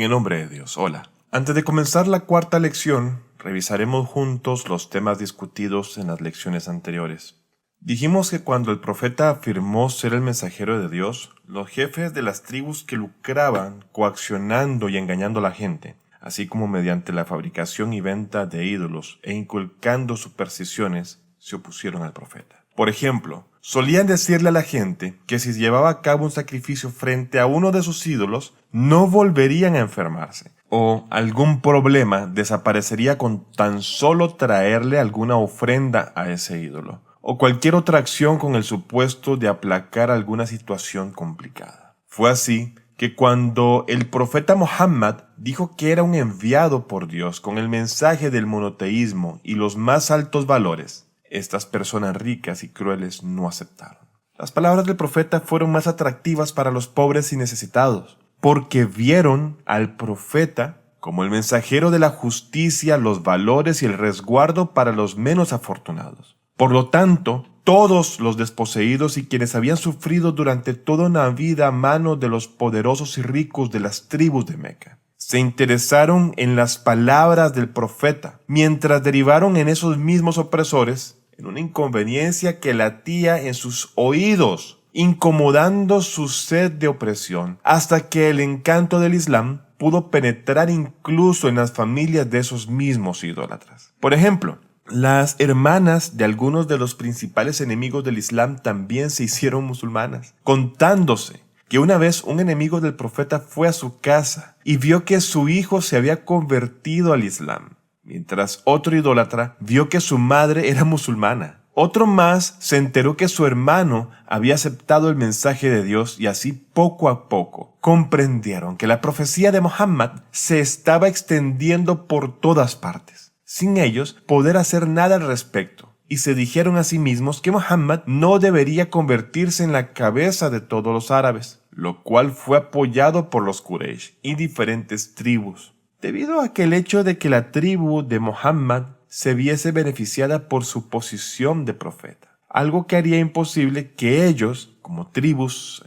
En el nombre de Dios, hola. Antes de comenzar la cuarta lección, revisaremos juntos los temas discutidos en las lecciones anteriores. Dijimos que cuando el profeta afirmó ser el mensajero de Dios, los jefes de las tribus que lucraban coaccionando y engañando a la gente, así como mediante la fabricación y venta de ídolos e inculcando supersticiones, se opusieron al profeta. Por ejemplo, solían decirle a la gente que si llevaba a cabo un sacrificio frente a uno de sus ídolos, no volverían a enfermarse, o algún problema desaparecería con tan solo traerle alguna ofrenda a ese ídolo, o cualquier otra acción con el supuesto de aplacar alguna situación complicada. Fue así que cuando el profeta Muhammad dijo que era un enviado por Dios con el mensaje del monoteísmo y los más altos valores, estas personas ricas y crueles no aceptaron. Las palabras del profeta fueron más atractivas para los pobres y necesitados, porque vieron al profeta como el mensajero de la justicia, los valores y el resguardo para los menos afortunados. Por lo tanto, todos los desposeídos y quienes habían sufrido durante toda una vida a manos de los poderosos y ricos de las tribus de Meca se interesaron en las palabras del profeta, mientras derivaron en esos mismos opresores en una inconveniencia que latía en sus oídos, incomodando su sed de opresión, hasta que el encanto del Islam pudo penetrar incluso en las familias de esos mismos idólatras. Por ejemplo, las hermanas de algunos de los principales enemigos del Islam también se hicieron musulmanas, contándose que una vez un enemigo del profeta fue a su casa y vio que su hijo se había convertido al Islam, mientras otro idólatra vio que su madre era musulmana. Otro más se enteró que su hermano había aceptado el mensaje de Dios y así poco a poco comprendieron que la profecía de Muhammad se estaba extendiendo por todas partes, sin ellos poder hacer nada al respecto. Y se dijeron a sí mismos que Muhammad no debería convertirse en la cabeza de todos los árabes, lo cual fue apoyado por los Quraysh y diferentes tribus, debido a que el hecho de que la tribu de Muhammad se viese beneficiada por su posición de profeta, algo que haría imposible que ellos, como tribus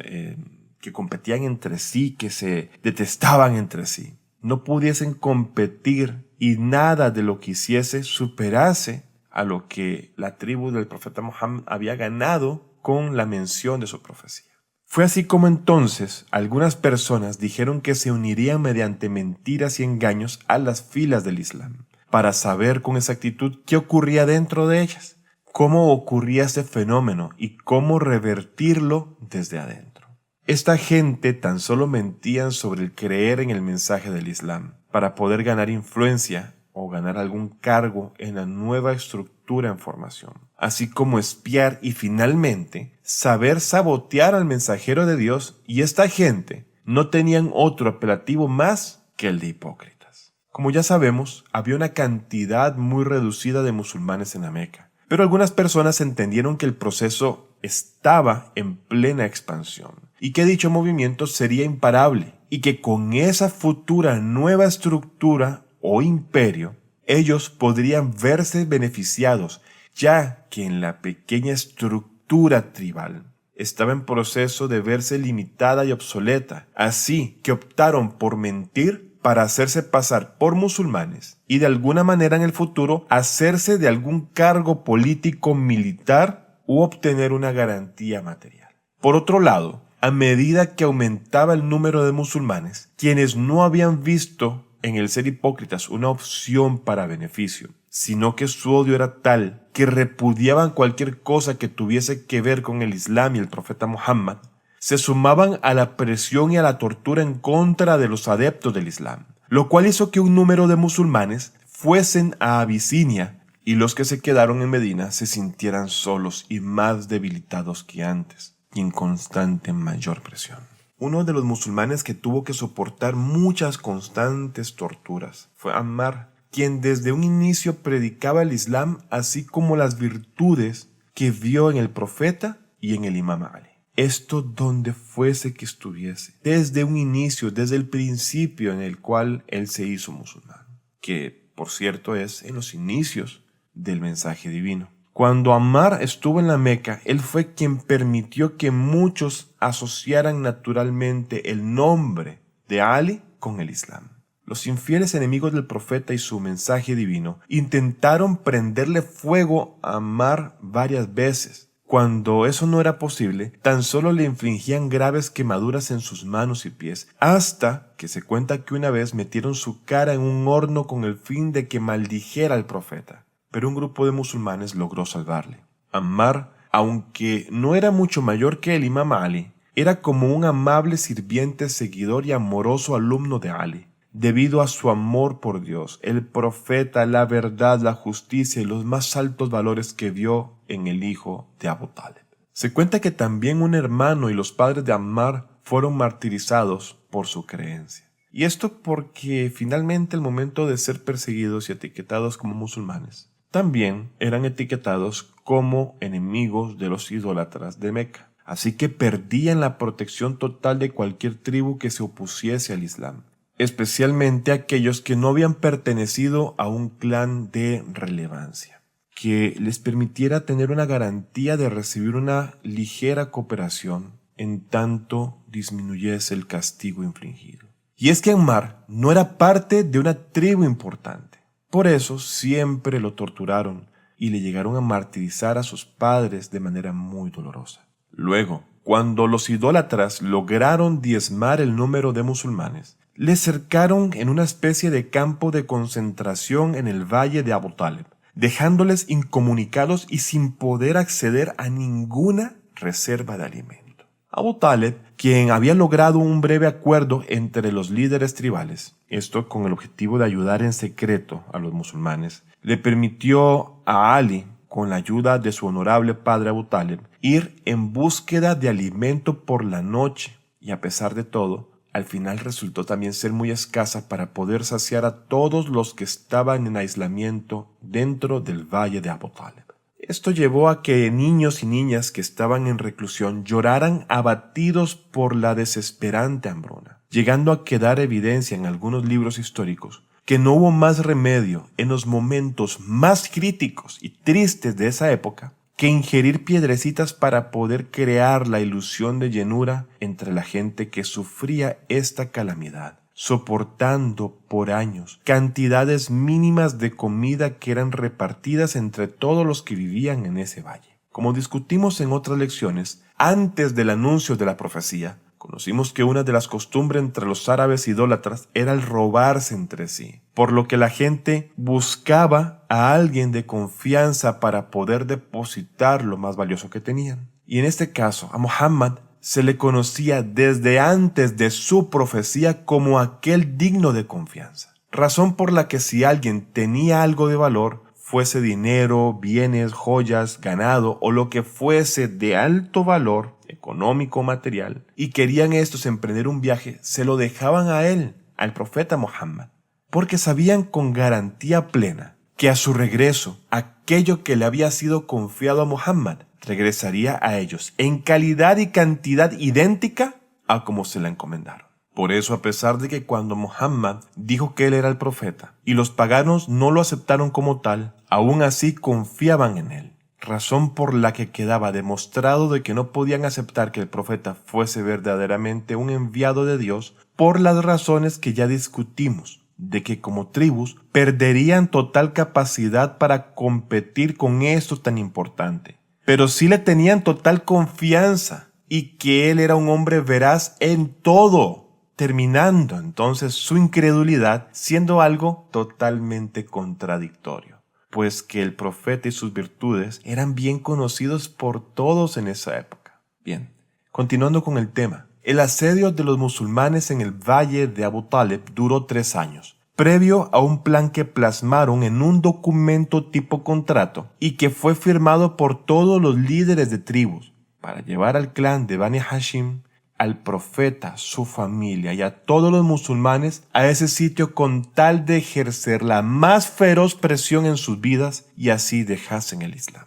que competían entre sí, que se detestaban entre sí, no pudiesen competir y nada de lo que hiciese superase a lo que la tribu del profeta Muhammad había ganado con la mención de su profecía. Fue así como entonces algunas personas dijeron que se unirían mediante mentiras y engaños a las filas del Islam, para saber con exactitud qué ocurría dentro de ellas, cómo ocurría este fenómeno y cómo revertirlo desde adentro. Esta gente tan solo mentían sobre el creer en el mensaje del Islam, para poder ganar influencia o ganar algún cargo en la nueva estructura en formación, así como espiar y finalmente saber sabotear al mensajero de Dios, y esta gente no tenían otro apelativo más que el de hipócritas. Como ya sabemos, había una cantidad muy reducida de musulmanes en la Meca, pero algunas personas entendieron que el proceso estaba en plena expansión y que dicho movimiento sería imparable y que con esa futura nueva estructura o imperio, ellos podrían verse beneficiados, ya que en la pequeña estructura tribal estaba en proceso de verse limitada y obsoleta, así que optaron por mentir para hacerse pasar por musulmanes y de alguna manera en el futuro hacerse de algún cargo político militar u obtener una garantía material. Por otro lado, a medida que aumentaba el número de musulmanes, quienes no habían visto en el ser hipócritas una opción para beneficio, sino que su odio era tal que repudiaban cualquier cosa que tuviese que ver con el Islam y el profeta Muhammad, se sumaban a la presión y a la tortura en contra de los adeptos del Islam, lo cual hizo que un número de musulmanes fuesen a Abisinia y los que se quedaron en Medina se sintieran solos y más debilitados que antes y en constante mayor presión. Uno de los musulmanes que tuvo que soportar muchas constantes torturas fue Ammar, quien desde un inicio predicaba el Islam así como las virtudes que vio en el profeta y en el Imam Ali. Esto donde fuese que estuviese, desde un inicio, desde el principio en el cual él se hizo musulmán, que por cierto es en los inicios del mensaje divino. Cuando Ammar estuvo en la Meca, él fue quien permitió que muchos asociaran naturalmente el nombre de Ali con el Islam. Los infieles enemigos del profeta y su mensaje divino intentaron prenderle fuego a Ammar varias veces. Cuando eso no era posible, tan solo le infligían graves quemaduras en sus manos y pies, hasta que se cuenta que una vez metieron su cara en un horno con el fin de que maldijera al profeta. Pero un grupo de musulmanes logró salvarle. Ammar, aunque no era mucho mayor que el Imam Ali, era como un amable sirviente, seguidor y amoroso alumno de Ali. Debido a su amor por Dios, el profeta, la verdad, la justicia y los más altos valores que vio en el hijo de Abu Talib. Se cuenta que también un hermano y los padres de Ammar fueron martirizados por su creencia. Y esto porque finalmente al momento de ser perseguidos y etiquetados como musulmanes, también eran etiquetados como enemigos de los idólatras de Meca. Así que perdían la protección total de cualquier tribu que se opusiese al Islam, especialmente aquellos que no habían pertenecido a un clan de relevancia, que les permitiera tener una garantía de recibir una ligera cooperación en tanto disminuyese el castigo infligido. Y es que Ammar no era parte de una tribu importante. Por eso siempre lo torturaron y le llegaron a martirizar a sus padres de manera muy dolorosa. Luego, cuando los idólatras lograron diezmar el número de musulmanes, les cercaron en una especie de campo de concentración en el valle de Abu Talib, dejándoles incomunicados y sin poder acceder a ninguna reserva de alimento. Abu Talib, quien había logrado un breve acuerdo entre los líderes tribales, esto con el objetivo de ayudar en secreto a los musulmanes, le permitió a Ali, con la ayuda de su honorable padre Abu Talib, ir en búsqueda de alimento por la noche, y a pesar de todo, al final resultó también ser muy escasa para poder saciar a todos los que estaban en aislamiento dentro del valle de Abu Talib. Esto llevó a que niños y niñas que estaban en reclusión lloraran abatidos por la desesperante hambruna, llegando a quedar evidencia en algunos libros históricos que no hubo más remedio en los momentos más críticos y tristes de esa época que ingerir piedrecitas para poder crear la ilusión de llenura entre la gente que sufría esta calamidad, soportando por años cantidades mínimas de comida que eran repartidas entre todos los que vivían en ese valle. Como discutimos en otras lecciones, antes del anuncio de la profecía, conocimos que una de las costumbres entre los árabes idólatras era el robarse entre sí, por lo que la gente buscaba a alguien de confianza para poder depositar lo más valioso que tenían. Y en este caso, a Muhammad se le conocía desde antes de su profecía como aquel digno de confianza, razón por la que si alguien tenía algo de valor, fuese dinero, bienes, joyas, ganado o lo que fuese de alto valor, económico o material, y querían estos emprender un viaje, se lo dejaban a él, al profeta Muhammad, porque sabían con garantía plena que a su regreso, aquello que le había sido confiado a Muhammad regresaría a ellos en calidad y cantidad idéntica a como se la encomendaron. Por eso, a pesar de que cuando Muhammad dijo que él era el profeta y los paganos no lo aceptaron como tal, aún así confiaban en él, razón por la que quedaba demostrado de que no podían aceptar que el profeta fuese verdaderamente un enviado de Dios por las razones que ya discutimos, de que como tribus perderían total capacidad para competir con esto tan importante, pero sí le tenían total confianza y que él era un hombre veraz en todo, terminando entonces su incredulidad siendo algo totalmente contradictorio, pues que el profeta y sus virtudes eran bien conocidos por todos en esa época. Bien, continuando con el tema, el asedio de los musulmanes en el valle de Abu Talib duró 3 años, previo a un plan que plasmaron en un documento tipo contrato y que fue firmado por todos los líderes de tribus para llevar al clan de Bani Hashim, al profeta, su familia y a todos los musulmanes a ese sitio con tal de ejercer la más feroz presión en sus vidas y así dejasen el Islam.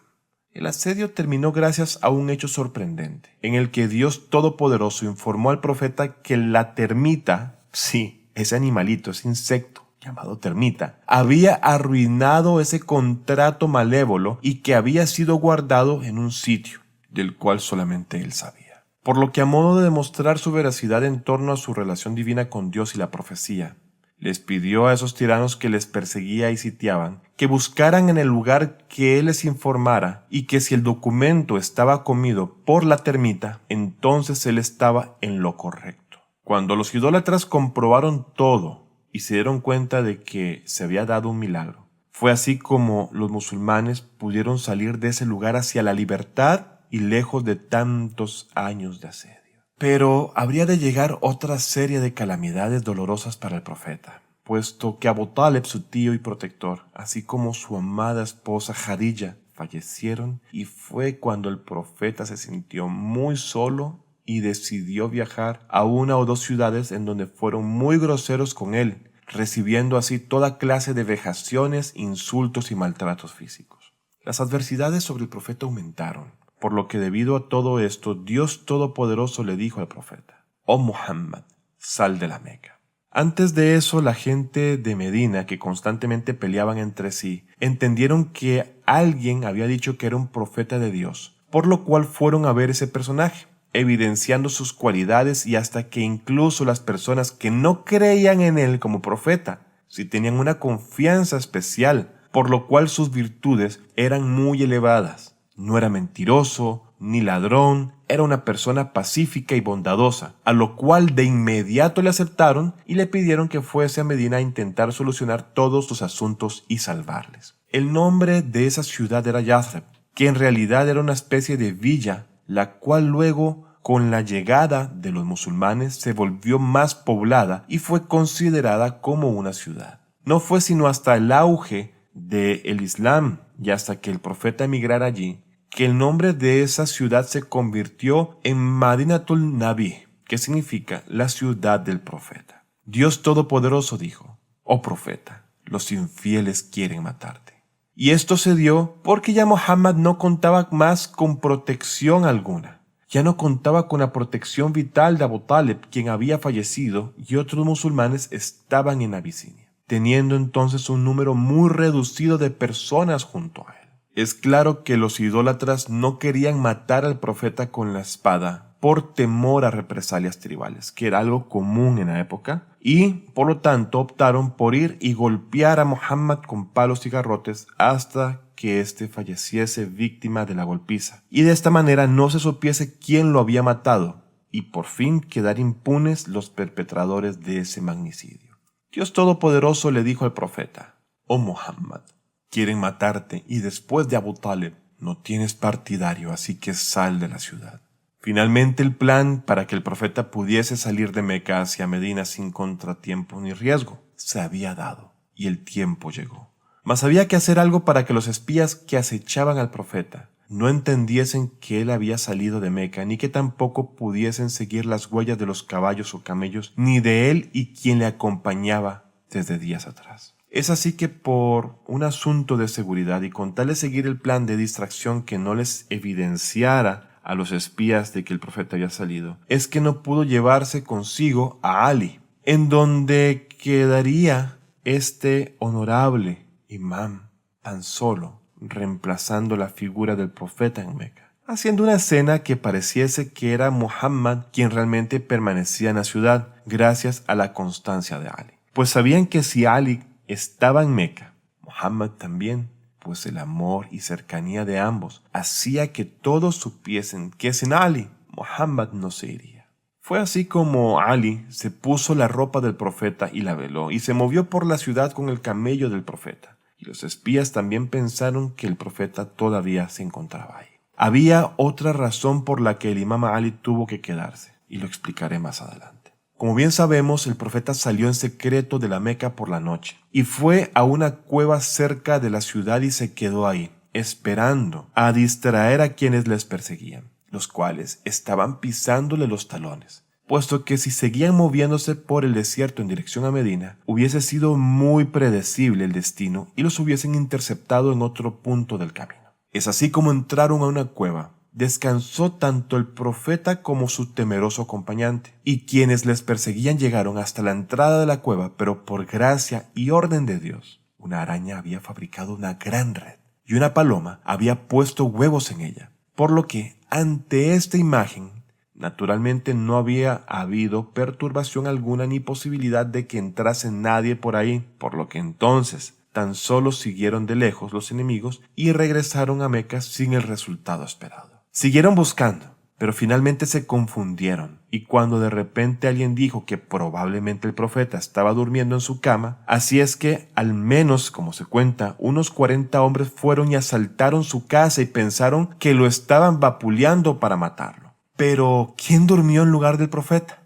El asedio terminó gracias a un hecho sorprendente, en el que Dios Todopoderoso informó al profeta que la termita, sí, ese animalito, ese insecto llamado termita, había arruinado ese contrato malévolo y que había sido guardado en un sitio del cual solamente él sabía. por lo que a modo de demostrar su veracidad en torno a su relación divina con Dios y la profecía, les pidió a esos tiranos que les perseguía y sitiaban que buscaran en el lugar que él les informara y que si el documento estaba comido por la termita, entonces él estaba en lo correcto. Cuando los idólatras comprobaron todo y se dieron cuenta de que se había dado un milagro, fue así como los musulmanes pudieron salir de ese lugar hacia la libertad y lejos de tantos años de asedio. Pero habría de llegar otra serie de calamidades dolorosas para el profeta, puesto que Abu Talib, su tío y protector, así como su amada esposa Jadilla, fallecieron, y fue cuando el profeta se sintió muy solo y decidió viajar a una o dos ciudades en donde fueron muy groseros con él, recibiendo así toda clase de vejaciones, insultos y maltratos físicos. Las adversidades sobre el profeta aumentaron, por lo que debido a todo esto, Dios Todopoderoso le dijo al profeta: «Oh Muhammad, sal de la Meca». Antes de eso, la gente de Medina, que constantemente peleaban entre sí, entendieron que alguien había dicho que era un profeta de Dios, por lo cual fueron a ver ese personaje, evidenciando sus cualidades, y hasta que incluso las personas que no creían en él como profeta, sí tenían una confianza especial, por lo cual sus virtudes eran muy elevadas. No era mentiroso ni ladrón, era una persona pacífica y bondadosa, a lo cual de inmediato le aceptaron y le pidieron que fuese a Medina a intentar solucionar todos sus asuntos y salvarles. El nombre de esa ciudad era Yathrib, que en realidad era una especie de villa, la cual luego, con la llegada de los musulmanes, se volvió más poblada y fue considerada como una ciudad. No fue sino hasta el auge del Islam y hasta que el profeta emigrara allí, que el nombre de esa ciudad se convirtió en Madinatul Nabi, que significa la ciudad del profeta. Dios Todopoderoso dijo: «Oh profeta, los infieles quieren matarte». Y esto se dio porque ya Muhammad no contaba más con protección alguna. Ya no contaba con la protección vital de Abu Talib, quien había fallecido, y otros musulmanes estaban en Abisinia, teniendo entonces un número muy reducido de personas junto a él. Es claro que los idólatras no querían matar al profeta con la espada por temor a represalias tribales, que era algo común en la época, y por lo tanto optaron por ir y golpear a Muhammad con palos y garrotes hasta que éste falleciese víctima de la golpiza, y de esta manera no se supiese quién lo había matado, y por fin quedar impunes los perpetradores de ese magnicidio. Dios Todopoderoso le dijo al profeta: «Oh Muhammad, quieren matarte, y después de Abu Talib no tienes partidario, así que sal de la ciudad». Finalmente, el plan para que el profeta pudiese salir de Meca hacia Medina sin contratiempo ni riesgo se había dado, y el tiempo llegó. Mas había que hacer algo para que los espías que acechaban al profeta no entendiesen que él había salido de Meca, ni que tampoco pudiesen seguir las huellas de los caballos o camellos, ni de él y quien le acompañaba desde días atrás. Es así que por un asunto de seguridad y con tal de seguir el plan de distracción que no les evidenciara a los espías de que el profeta había salido, es que no pudo llevarse consigo a Ali, en donde quedaría este honorable imam tan solo, reemplazando la figura del profeta en Meca, haciendo una escena que pareciese que era Muhammad quien realmente permanecía en la ciudad gracias a la constancia de Ali. Pues sabían que si Ali estaba en Meca, Muhammad también, pues el amor y cercanía de ambos hacía que todos supiesen que sin Ali, Muhammad no se iría. Fue así como Ali se puso la ropa del profeta y la veló, y se movió por la ciudad con el camello del profeta. Y los espías también pensaron que el profeta todavía se encontraba ahí. Había otra razón por la que el imam Ali tuvo que quedarse, y lo explicaré más adelante. Como bien sabemos, el profeta salió en secreto de la Meca por la noche y fue a una cueva cerca de la ciudad y se quedó ahí, esperando a distraer a quienes les perseguían, los cuales estaban pisándole los talones, puesto que si seguían moviéndose por el desierto en dirección a Medina, hubiese sido muy predecible el destino y los hubiesen interceptado en otro punto del camino. Es así como entraron a una cueva. Descansó tanto el profeta como su temeroso acompañante, y quienes les perseguían llegaron hasta la entrada de la cueva, pero por gracia y orden de Dios, una araña había fabricado una gran red, y una paloma había puesto huevos en ella, por lo que, ante esta imagen, Naturalmente no había habido perturbación alguna ni posibilidad de que entrase nadie por ahí, por lo que entonces tan solo siguieron de lejos los enemigos y regresaron a Meca sin el resultado esperado. Siguieron buscando, pero finalmente se confundieron, y cuando de repente alguien dijo que probablemente el profeta estaba durmiendo en su cama, así es que, al menos como se cuenta, unos 40 hombres fueron y asaltaron su casa y pensaron que lo estaban vapuleando para matarlo. Pero, ¿quién durmió en lugar del profeta?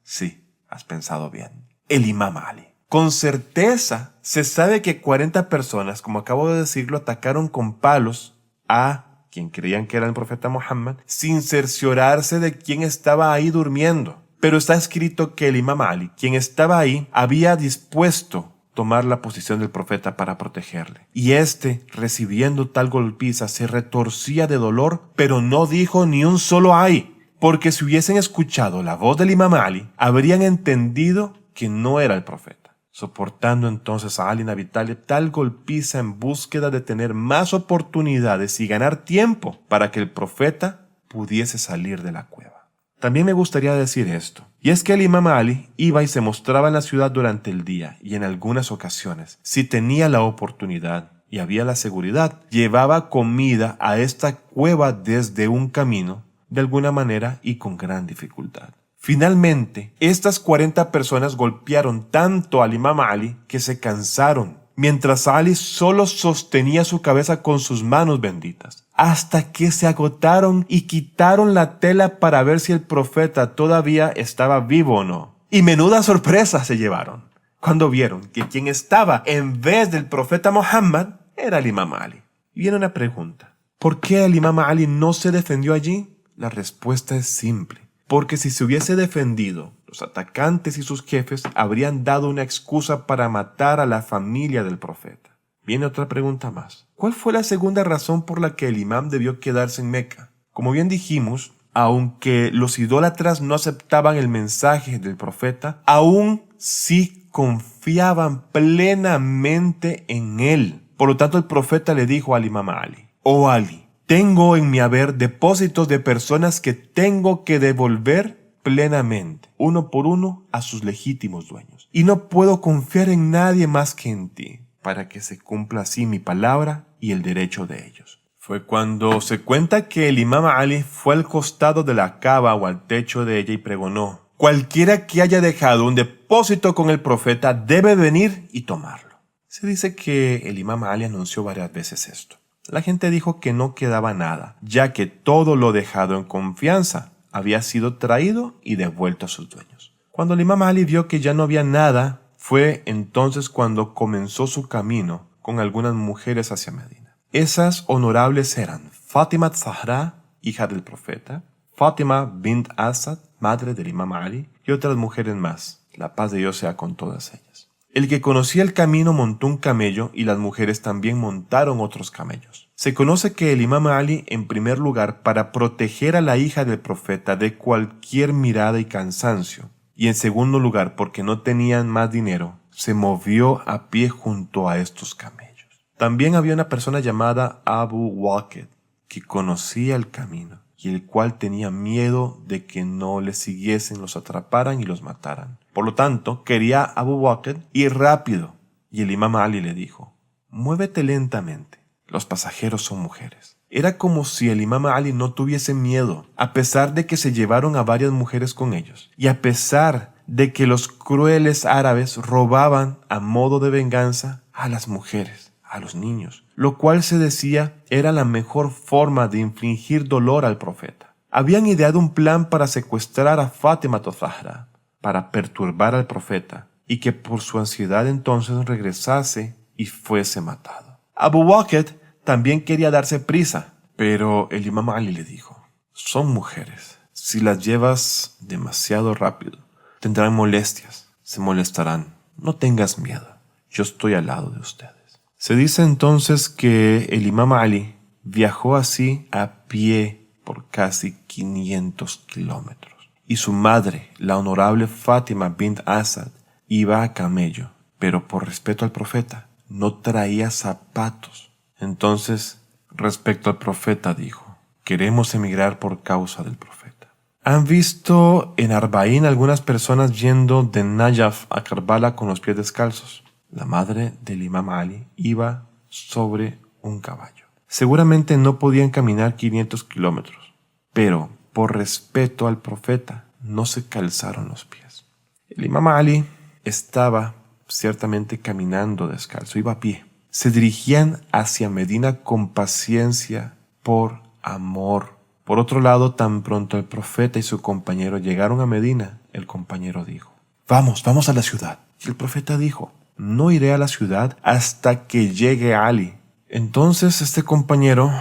Sí, has pensado bien. El Imam Ali. Con certeza se sabe que 40 personas, como acabo de decirlo, atacaron con palos a quien creían que era el profeta Muhammad, sin cerciorarse de quién estaba ahí durmiendo. Pero está escrito que el Imam Ali, quien estaba ahí, había dispuesto tomar la posición del profeta para protegerle. Y éste, recibiendo tal golpiza, se retorcía de dolor, pero no dijo ni un solo ay, porque si hubiesen escuchado la voz del Imam Ali, habrían entendido que no era el profeta. Soportando entonces a Ali ibn Abi Talib tal golpiza en búsqueda de tener más oportunidades y ganar tiempo para que el profeta pudiese salir de la cueva. También me gustaría decir esto, y es que el Imam Ali iba y se mostraba en la ciudad durante el día y en algunas ocasiones, si tenía la oportunidad y había la seguridad, llevaba comida a esta cueva desde un camino, de alguna manera y con gran dificultad. Finalmente, estas 40 personas golpearon tanto al Imam Ali que se cansaron, mientras Ali solo sostenía su cabeza con sus manos benditas, hasta que se agotaron y quitaron la tela para ver si el profeta todavía estaba vivo o no. Y menuda sorpresa se llevaron cuando vieron que quien estaba en vez del profeta Muhammad era el Imam Ali. Y viene una pregunta: ¿por qué el Imam Ali no se defendió allí? La respuesta es simple. Porque si se hubiese defendido, los atacantes y sus jefes habrían dado una excusa para matar a la familia del profeta. Viene otra pregunta más. ¿Cuál fue la segunda razón por la que el imam debió quedarse en Meca? Como bien dijimos, aunque los idólatras no aceptaban el mensaje del profeta, aún sí confiaban plenamente en él. Por lo tanto, el profeta le dijo al Imam Ali: «Oh Ali, tengo en mi haber depósitos de personas que tengo que devolver plenamente, uno por uno, a sus legítimos dueños. Y no puedo confiar en nadie más que en ti, para que se cumpla así mi palabra y el derecho de ellos». Fue cuando se cuenta que el Imam Ali fue al costado de la cava o al techo de ella y pregonó: «Cualquiera que haya dejado un depósito con el profeta debe venir y tomarlo». Se dice que el Imam Ali anunció varias veces esto. La gente dijo que no quedaba nada, ya que todo lo dejado en confianza había sido traído y devuelto a sus dueños. Cuando el Imam Ali vio que ya no había nada, fue entonces cuando comenzó su camino con algunas mujeres hacia Medina. Esas honorables eran Fátima Zahra, hija del profeta, Fátima bint Asad, madre del Imam Ali, y otras mujeres más. La paz de Dios sea con todas ellas. El que conocía el camino montó un camello y las mujeres también montaron otros camellos. Se conoce que el Imam Ali, en primer lugar, para proteger a la hija del profeta de cualquier mirada y cansancio, y en segundo lugar, porque no tenían más dinero, se movió a pie junto a estos camellos. También había una persona llamada Abu Waqid, que conocía el camino, y el cual tenía miedo de que no le siguiesen, los atraparan y los mataran. Por lo tanto, quería Abu Waqid ir rápido, y el Imam Ali le dijo: «Muévete lentamente, los pasajeros son mujeres». Era como si el Imam Ali no tuviese miedo, a pesar de que se llevaron a varias mujeres con ellos, y a pesar de que los crueles árabes robaban a modo de venganza a las mujeres, a los niños, lo cual se decía era la mejor forma de infligir dolor al profeta. Habían ideado un plan para secuestrar a Fátima Zahra, para perturbar al profeta, y que por su ansiedad entonces regresase y fuese matado. Abu Waqid también quería darse prisa, pero el Imam Ali le dijo: «Son mujeres. Si las llevas demasiado rápido, tendrán molestias, se molestarán. No tengas miedo, yo estoy al lado de ustedes». Se dice entonces que el Imam Ali viajó así a pie por casi 500 kilómetros. Y su madre, la honorable Fátima bint Asad, iba a camello, pero por respeto al profeta, no traía zapatos. Entonces, respecto al profeta, dijo: «Queremos emigrar por causa del profeta». Han visto en Arbaín algunas personas yendo de Najaf a Karbala con los pies descalzos. La madre del Imam Ali iba sobre un caballo. Seguramente no podían caminar 500 kilómetros, pero por respeto al profeta no se calzaron los pies. El Imam Ali estaba ciertamente caminando descalzo, iba a pie. Se dirigían hacia Medina con paciencia, por amor. Por otro lado, tan pronto el profeta y su compañero llegaron a Medina, el compañero dijo: vamos a la ciudad. Y el profeta dijo: no iré a la ciudad hasta que llegue Ali. Entonces este compañero,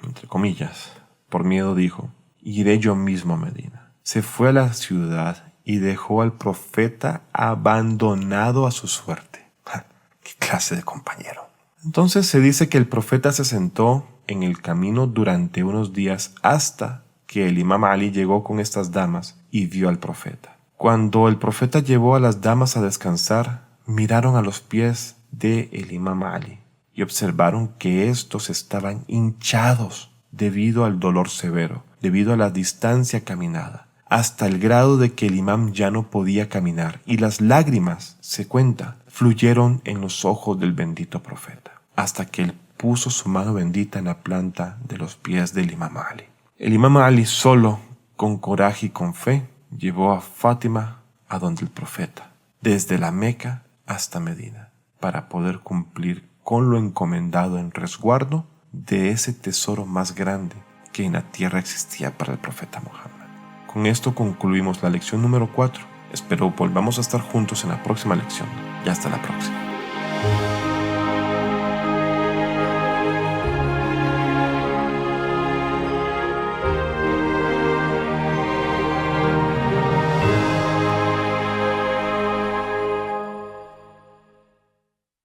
entre comillas, por miedo dijo: iré yo mismo a Medina. Se fue a la ciudad y dejó al profeta abandonado a su suerte. ¡Qué clase de compañero! Entonces se dice que el profeta se sentó en el camino durante unos días hasta que el Imam Ali llegó con estas damas y vio al profeta. Cuando el profeta llevó a las damas a descansar, miraron a los pies del Imam Ali y observaron que estos estaban hinchados debido al dolor severo, debido a la distancia caminada, hasta el grado de que el imam ya no podía caminar y las lágrimas, se cuenta, fluyeron en los ojos del bendito profeta, hasta que él puso su mano bendita en la planta de los pies del Imam Ali. El Imam Ali solo, con coraje y con fe, llevó a Fátima a donde el profeta, desde la Meca hasta Medina, para poder cumplir con lo encomendado en resguardo de ese tesoro más grande que en la tierra existía para el profeta Muhammad. Con esto concluimos la lección número 4. Espero volvamos a estar juntos en la próxima lección. Y hasta la próxima.